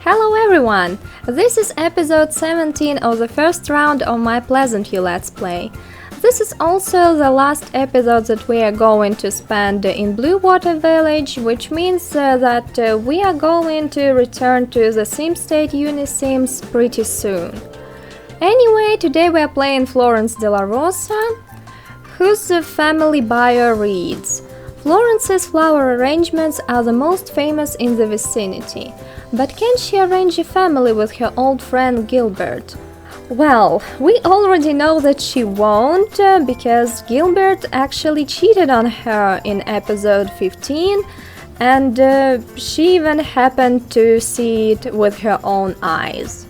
Hello everyone! This is episode 17 of the first round of my Pleasantview Let's Play. This is also the last episode that we are going to spend in Bluewater Village, which means that we are going to return to the Sim State Unisims pretty soon. Anyway, today we are playing Florence Delarosa, whose family bio reads: Florence's flower arrangements are the most famous in the vicinity, but can she arrange a family with her old friend Gilbert? Well, we already know that she won't, because Gilbert actually cheated on her in episode 15, and she even happened to see it with her own eyes.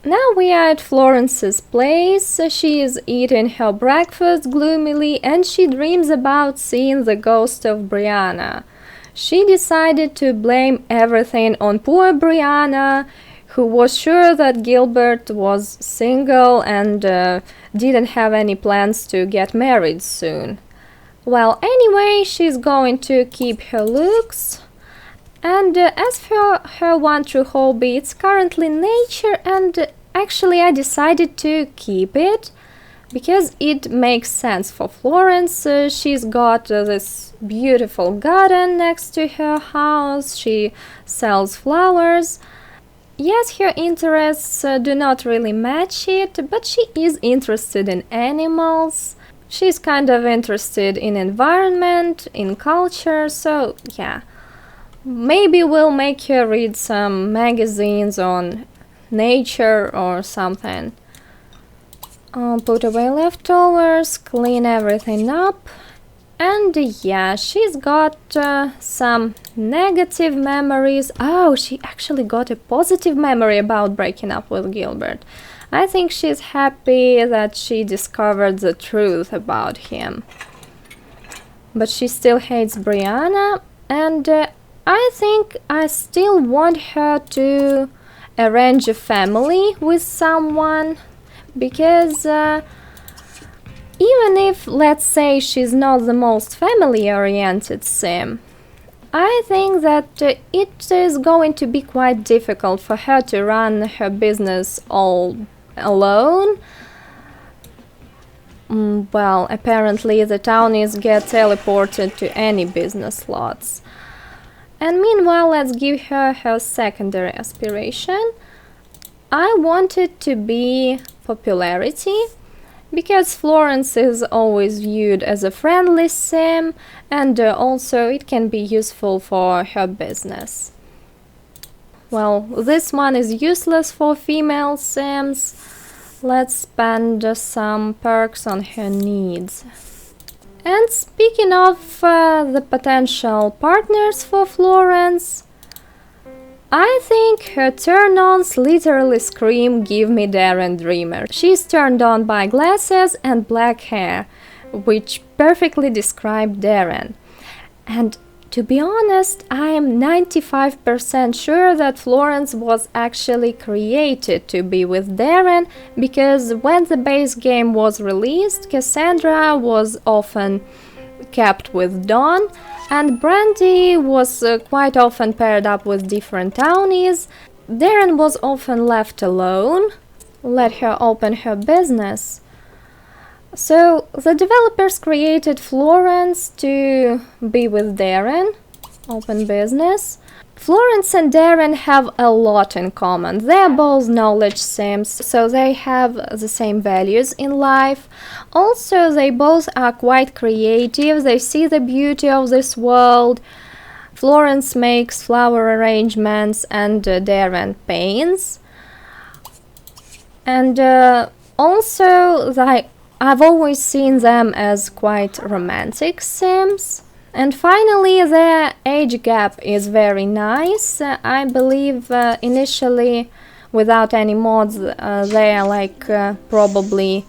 Now we are at Florence's place. She is eating her breakfast gloomily and she dreams about seeing the ghost of Brianna. She decided to blame everything on poor Brianna, who was sure that Gilbert was single and didn't have any plans to get married soon. Well, anyway, she's going to keep her looks. And as for her one true hobby, it's currently nature, and actually I decided to keep it because it makes sense for Florence. She's got this beautiful garden next to her house, she sells flowers. Yes, her interests do not really match it, but she is interested in animals. She's kind of interested in environment, in culture, so yeah. Maybe we'll make her read some magazines on nature or something. Put away leftovers, clean everything up. And yeah, she's got some negative memories. Oh, she actually got a positive memory about breaking up with Gilbert. I think she's happy that she discovered the truth about him. But she still hates Brianna, and I think I still want her to arrange a family with someone, because even if, let's say, she's not the most family-oriented sim, I think that it is going to be quite difficult for her to run her business all alone. Well, apparently the townies get teleported to any business slots. And meanwhile, let's give her her secondary aspiration. I want it to be popularity, because Florence is always viewed as a friendly sim, and also it can be useful for her business. Well, this one is useless for female sims. Let's spend some perks on her needs. And speaking of the potential partners for Florence, I think her turn-ons literally scream "Give me Darren Dreamer." She's turned on by glasses and black hair, which perfectly describe Darren. And to be honest, I am 95% sure that Florence was actually created to be with Darren, because when the base game was released, Cassandra was often kept with Dawn, and Brandy was quite often paired up with different townies. Darren was often left alone. Let her open her business. So the developers created Florence to be with Darren, open business. Florence and Darren have a lot in common. They are both knowledge sims, so they have the same values in life. Also, they both are quite creative. They see the beauty of this world. Florence makes flower arrangements and Darren paints. And also, I've always seen them as quite romantic sims. And finally, their age gap is very nice. I believe initially, without any mods, they are like probably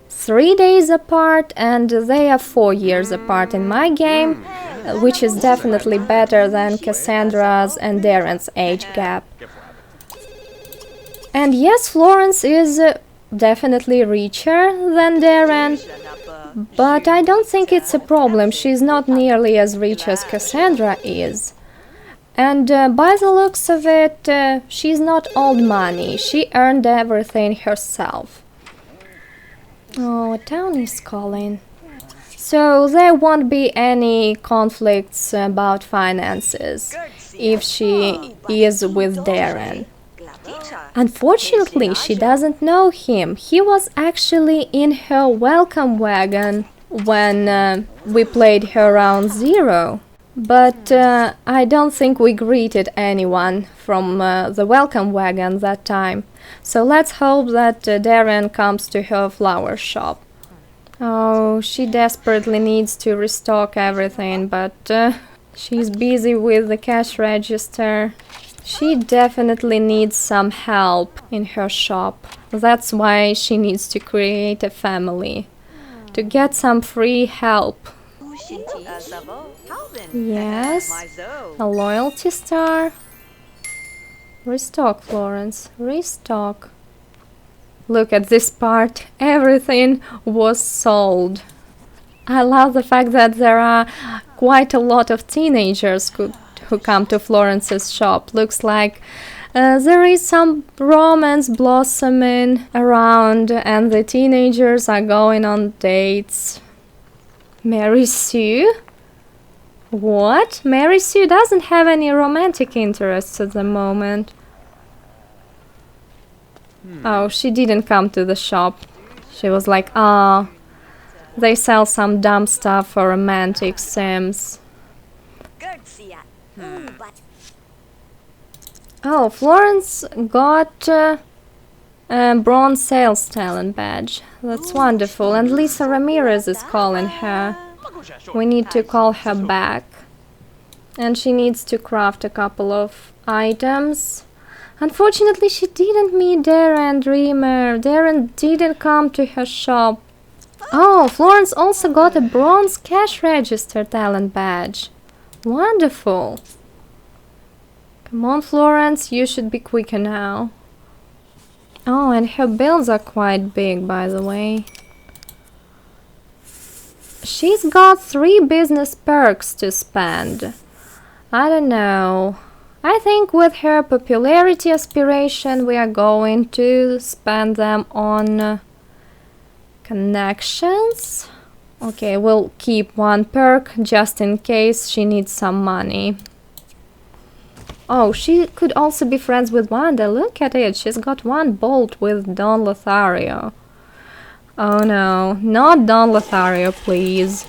3 days apart, and they are 4 years apart in my game, which is definitely better than Cassandra's and Darren's age gap. And yes, Florence is definitely richer than Darren, but I don't think it's a problem. She's not nearly as rich as Cassandra is. And by the looks of it, she's not old money. She earned everything herself. Oh, town is calling. So there won't be any conflicts about finances if she is with Darren. Unfortunately, she doesn't know him. He was actually in her welcome wagon when we played her round 0. But I don't think we greeted anyone from the welcome wagon that time. So let's hope that Darren comes to her flower shop. Oh, she desperately needs to restock everything, but she's busy with the cash register. She definitely needs some help in her shop. That's why she needs to create a family, to get some free help. Yes, a loyalty star. Restock, Florence, restock. Look at this part, everything was sold. I love the fact that there are quite a lot of teenagers who come to Florence's shop. Looks like there is some romance blossoming around and the teenagers are going on dates. Mary Sue? What? Mary Sue doesn't have any romantic interests at the moment. Oh, she didn't come to the shop. She was like, ah, they sell some dumb stuff for romantic sims. Oh, Florence got a bronze sales talent badge. That's wonderful. And Lisa Ramirez is calling her. We need to call her back. And she needs to craft a couple of items. Unfortunately, she didn't meet Darren Dreamer. Darren didn't come to her shop. Oh, Florence also got a bronze cash register talent badge. Wonderful. Come on, Florence, you should be quicker now. Oh, and her bills are quite big, by the way. She's got 3 business perks to spend. I don't know. I think with her popularity aspiration, we are going to spend them on connections. Okay, we'll keep 1 perk just in case she needs some money. Oh, she could also be friends with Wanda. Look at it. She's got 1 bolt with Don Lothario. Oh no, not Don Lothario, please.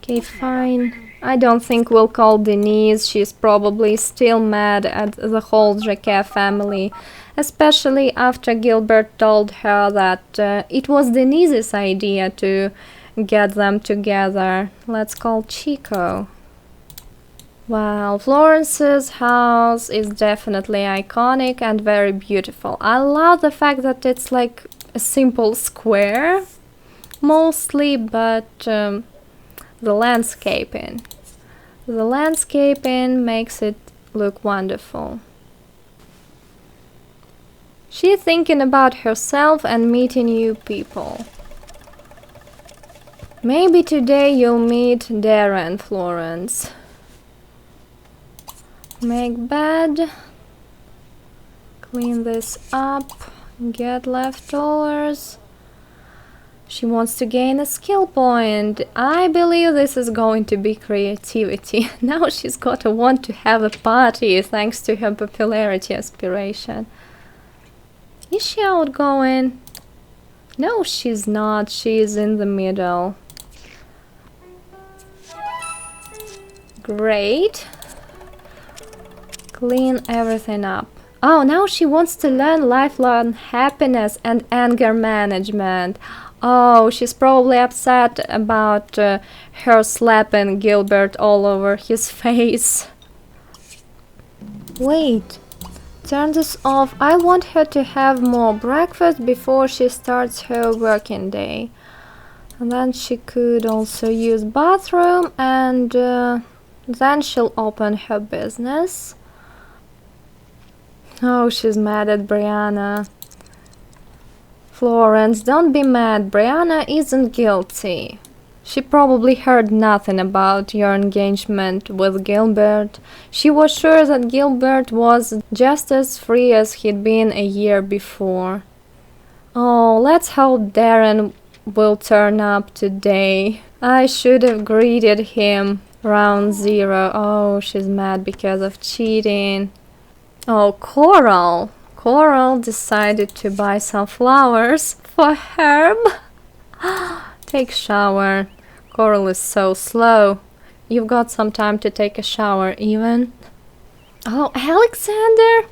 Okay, fine. I don't think we'll call Denise. She's probably still mad at the whole Jacquet family, especially after Gilbert told her that it was Denise's idea to get them together. Let's call Chico. Wow, Florence's house is definitely iconic and very beautiful. I love the fact that it's like a simple square, mostly, but the landscaping makes it look wonderful. She's thinking about herself and meeting new people. Maybe today you'll meet Darren, Florence. Make bed, clean this up, get leftovers. She wants to gain a skill point. I believe this is going to be creativity. Now she's got to want to have a party thanks to her popularity aspiration. Is she outgoing? No, she's not. She's in the middle. Great. Clean everything up. Oh, now she wants to learn lifelong happiness and anger management. Oh, she's probably upset about her slapping Gilbert all over his face. Wait, turn this off. I want her to have more breakfast before she starts her working day. And then she could also use bathroom and then she'll open her business. Oh, she's mad at Brianna. Florence, don't be mad. Brianna isn't guilty. She probably heard nothing about your engagement with Gilbert. She was sure that Gilbert was just as free as he'd been a year before. Oh, let's hope Darren will turn up today. I should have greeted him round 0. Oh, she's mad because of cheating. Oh, Coral. Coral decided to buy some flowers for Herb. Take shower. Coral is so slow. You've got some time to take a shower even. Oh, Alexander!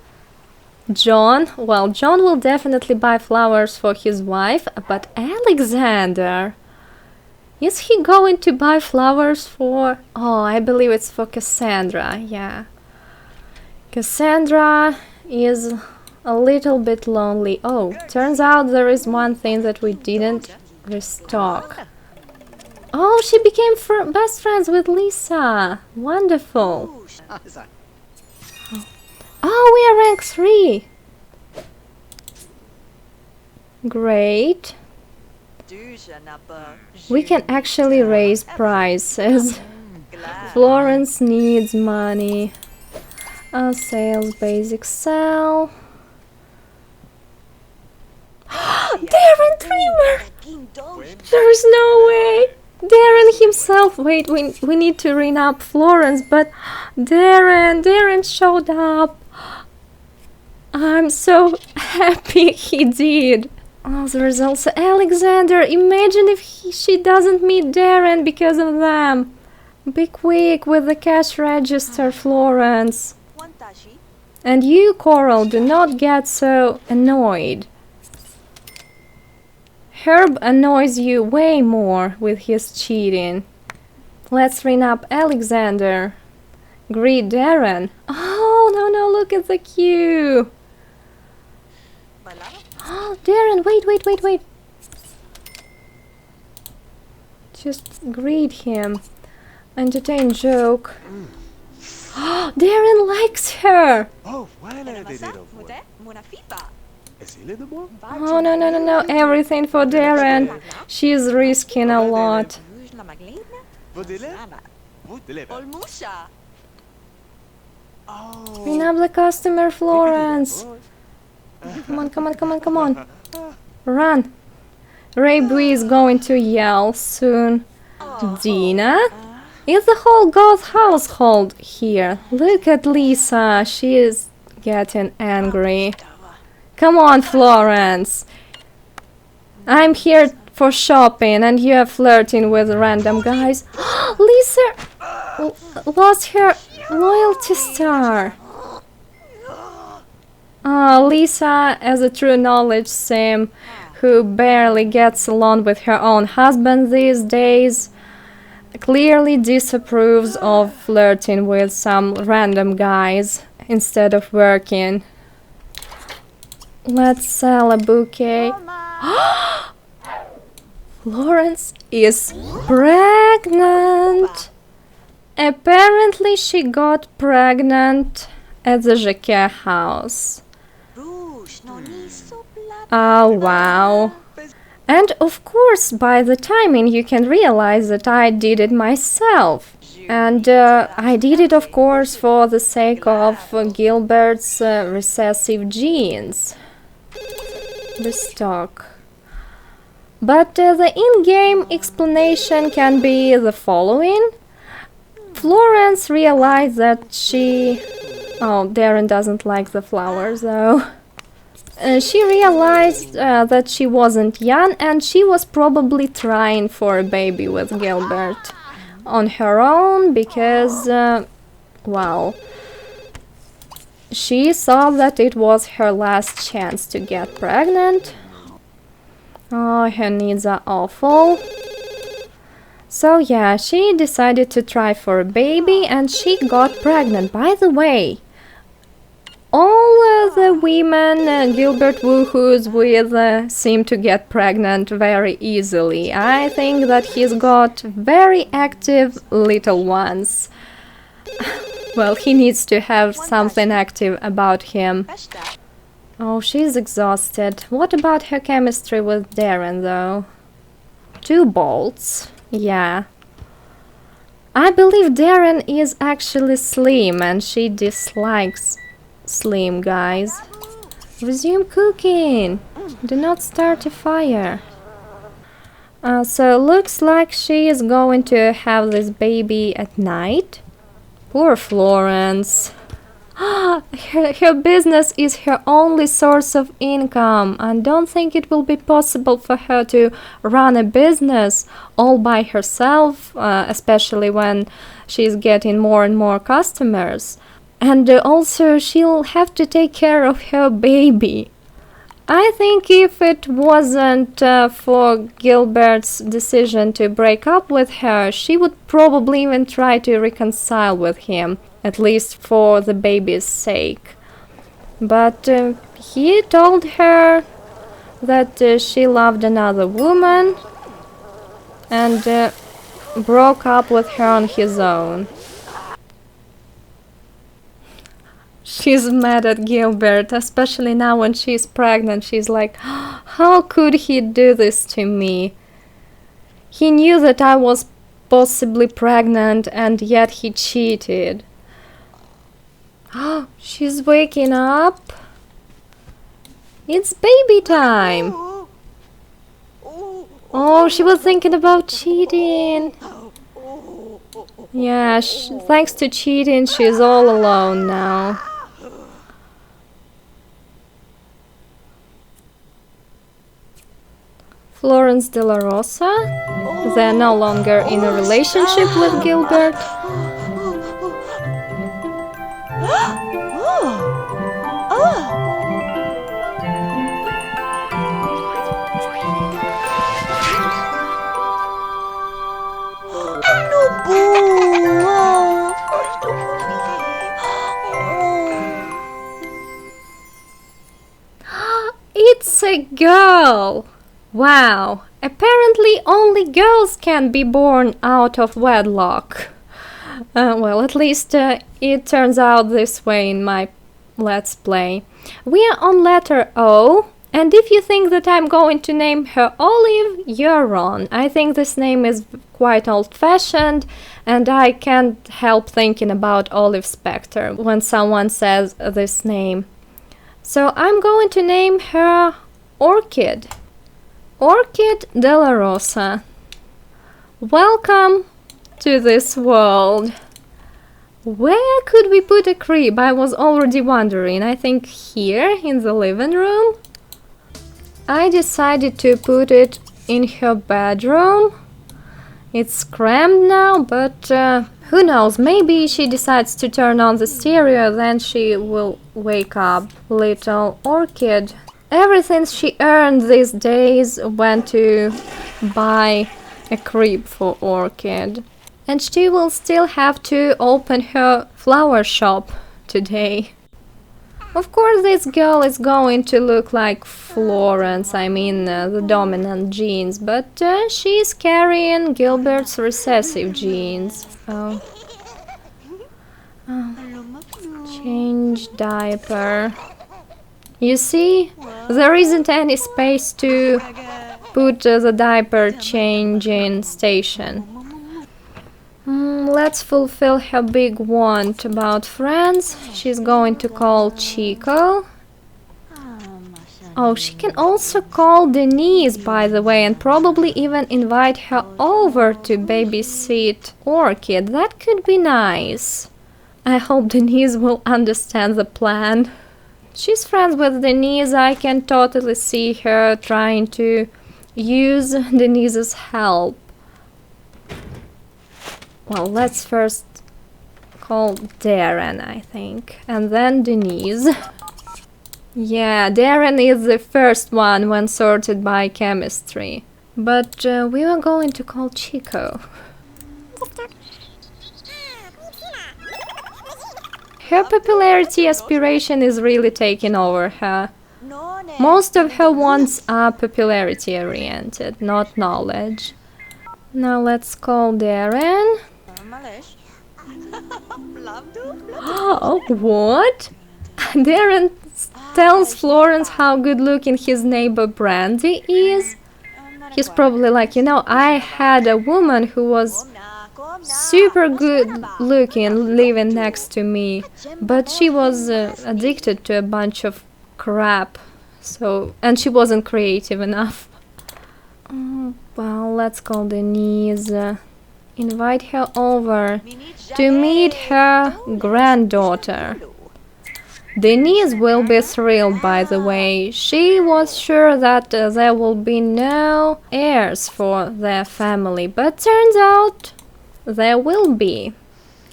John? Well, John will definitely buy flowers for his wife, but Alexander? Is he going to buy flowers for... Oh, I believe it's for Cassandra, yeah. Cassandra is a little bit lonely. Oh, turns out there is one thing that we didn't restock. Oh, she became best friends with Lisa. Wonderful. Oh, we are rank 3. Great. We can actually raise prices. Florence needs money. Sales, basic sell. Darren Dreamer! There's no way! Darren himself! Wait, we need to ring up Florence, but Darren showed up. I'm so happy he did. Oh, there's also Alexander. Imagine if she doesn't meet Darren because of them. Be quick with the cash register, Florence. And you, Coral, do not get so annoyed. Herb annoys you way more with his cheating. Let's ring up Alexander. Greet Darren. Oh, no, look at the queue. Oh, Darren, wait. Just greet him. Entertain joke. Oh, Darren likes her. Oh, no. Everything for Darren. She's risking a lot. Ring up the customer, Florence. Come on. Run. Ray Bui is going to yell soon. Dina? Is the whole goth household here? Look at Lisa. She is getting angry. Come on, Florence. I'm here for shopping and you're flirting with random guys. Lisa lost her loyalty star. Lisa, as a true knowledge sim who barely gets along with her own husband these days, clearly disapproves of flirting with some random guys instead of working. Let's sell a bouquet. Florence is pregnant. Apparently she got pregnant at the Jacquet house. Oh, wow. And of course, by the timing you can realize that I did it myself. And I did it, of course, for the sake of Gilbert's recessive genes. Restock. But the in-game explanation can be the following. Florence realized that she... Oh, Darren doesn't like the flowers, though. She realized that she wasn't young and she was probably trying for a baby with Gilbert on her own because, well, she saw that it was her last chance to get pregnant. Oh, her needs are awful. So yeah, she decided to try for a baby and she got pregnant. By the way, all the women Gilbert woohoos with seem to get pregnant very easily. I think that he's got very active little ones. Well, he needs to have something active about him. Oh, she's exhausted. What about her chemistry with Darren, though? 2 bolts. Yeah. I believe Darren is actually slim and she dislikes slim guys. Resume cooking. Do not start a fire. So looks like she is going to have this baby at night. Poor Florence. Her business is her only source of income. I don't think it will be possible for her to run a business all by herself, especially when she's getting more and more customers. And also she'll have to take care of her baby. I think if it wasn't for Gilbert's decision to break up with her, she would probably even try to reconcile with him, at least for the baby's sake. But he told her that she loved another woman and broke up with her on his own. She's mad at Gilbert, especially now when she's pregnant. She's like, how could he do this to me? He knew that I was possibly pregnant and yet he cheated. She's waking up. It's baby time. Oh, she was thinking about cheating. Yeah, thanks to cheating, she's all alone now. Florence Delarosa. They're no longer in a relationship with Gilbert. It's a girl! Wow, apparently only girls can be born out of wedlock. Well, at least it turns out this way in my Let's Play. We are on letter O, and if you think that I'm going to name her Olive, you're wrong. I think this name is quite old-fashioned, and I can't help thinking about Olive Spector when someone says this name. So I'm going to name her Orchid. Orchid Delarosa. Welcome to this world. Where could we put a crib? I was already wondering. I think here in the living room. I decided to put it in her bedroom. It's cramped now, but who knows, maybe she decides to turn on the stereo, then she will wake up. Little Orchid. Everything she earned these days went to buy a crib for Orchid. And she will still have to open her flower shop today. Of course, this girl is going to look like Florence, I mean the dominant genes, but she's carrying Gilbert's recessive genes. Oh. Change diaper. You see, there isn't any space to put the diaper changing station. Let's fulfill her big want about friends. She's going to call Chico. Oh, she can also call Denise, by the way, and probably even invite her over to babysit Orchid. That could be nice. I hope Denise will understand the plan. She's friends with Denise. I can totally see her trying to use Denise's help. Well, let's first call Darren, I think, and then Denise. Yeah, Darren is the first one when sorted by chemistry. But we were going to call Chico. Her popularity aspiration is really taking over her. Most of her wants are popularity oriented, not knowledge. Now let's call Darren. Oh, what? Darren tells Florence how good looking his neighbor Brandy is. He's probably like, I had a woman who was super good looking living next to me, but she was addicted to a bunch of crap, and she wasn't creative enough. Well, let's call Denise. Invite her over to meet her granddaughter. Denise will be thrilled, by the way. She was sure that there will be no heirs for their family, but turns out there will be.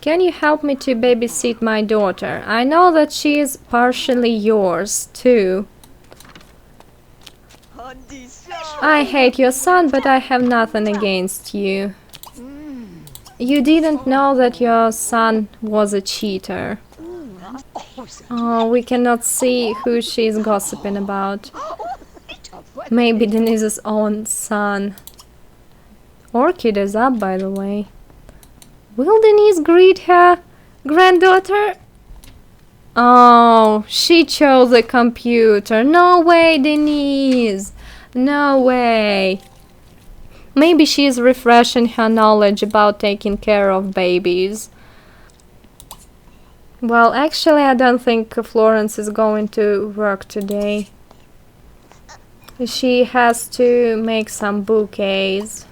Can you help me to babysit my daughter? I know that she is partially yours, too. I hate your son, but I have nothing against you. You didn't know that your son was a cheater. Oh, we cannot see who she's gossiping about. Maybe Denise's own son. Orchid is up, by the way. Will Denise greet her granddaughter? Oh, she chose a computer. No way, Denise. No way. Maybe she is refreshing her knowledge about taking care of babies. Well, actually, I don't think Florence is going to work today. She has to make some bouquets.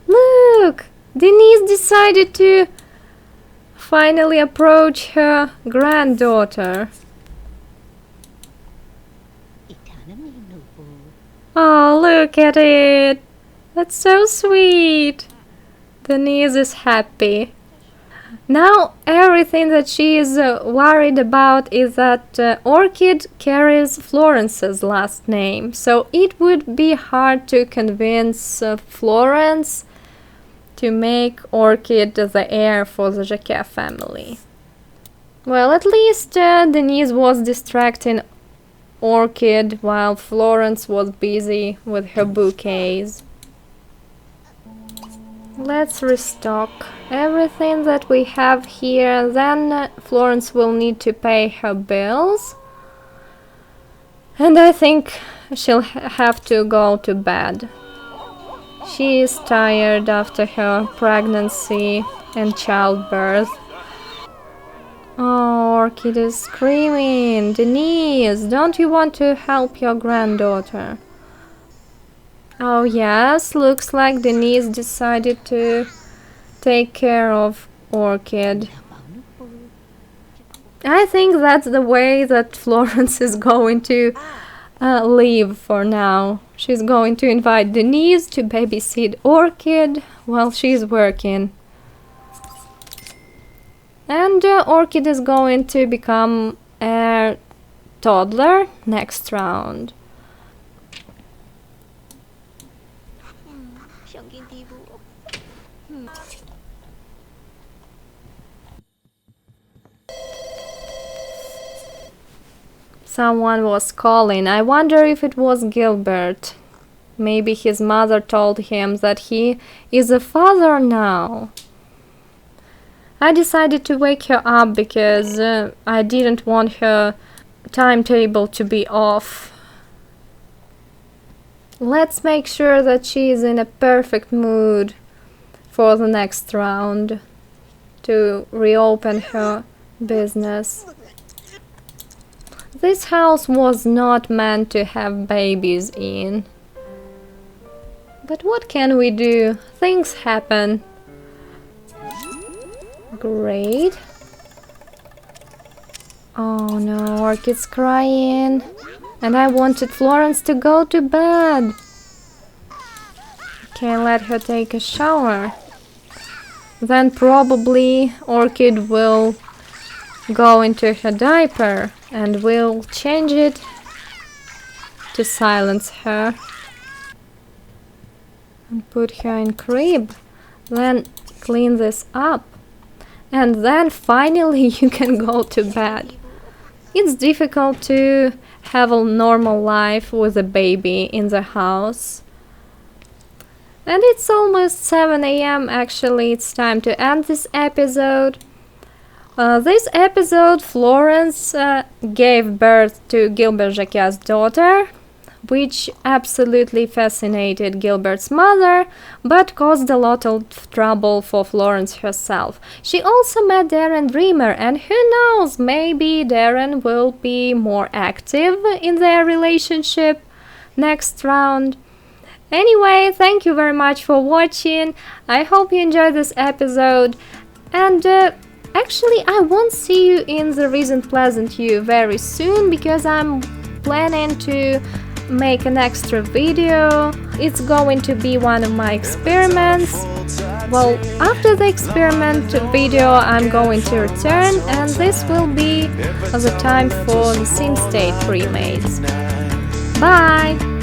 Look! Denise decided to finally approach her granddaughter. Oh, look at it! That's so sweet! Denise is happy. Now everything that she is worried about is that Orchid carries Florence's last name, so it would be hard to convince Florence to make Orchid the heir for the Jacquet family. Well, at least Denise was distracting Orchid while Florence was busy with her bouquets. Let's restock everything that we have here, then Florence will need to pay her bills. And I think she'll have to go to bed. She is tired after her pregnancy and childbirth. Oh, Orchid is screaming. Denise, don't you want to help your granddaughter? Oh yes, looks like Denise decided to take care of Orchid. I think that's the way that Florence is going to leave for now. She's going to invite Denise to babysit Orchid while she's working. And Orchid is going to become a toddler next round. Someone was calling. I wonder if it was Gilbert. Maybe his mother told him that he is a father now. I decided to wake her up because I didn't want her timetable to be off. Let's make sure that she is in a perfect mood for the next round to reopen her business. This house was not meant to have babies in. But what can we do? Things happen. Great. Oh no, Orchid's crying. And I wanted Florence to go to bed. Can't let her take a shower. Then probably Orchid will go into her diaper and we'll change it to silence her. And put her in crib. Then clean this up. And then finally you can go to bed. It's difficult to have a normal life with a baby in the house. And it's almost 7 a.m. Actually, it's time to end this episode. This episode, Florence gave birth to Gilbert Jacquet's daughter, which absolutely fascinated Gilbert's mother, but caused a lot of trouble for Florence herself. She also met Darren Dreamer, and who knows, maybe Darren will be more active in their relationship next round. Anyway, thank you very much for watching. I hope you enjoyed this episode, and actually I won't see you in the Reasoned Pleasantview very soon, because I'm planning to make an extra video. It's going to be one of my experiments. Well, after the experiment video I'm going to return, and this will be the time for the scene state pre-mades. Bye!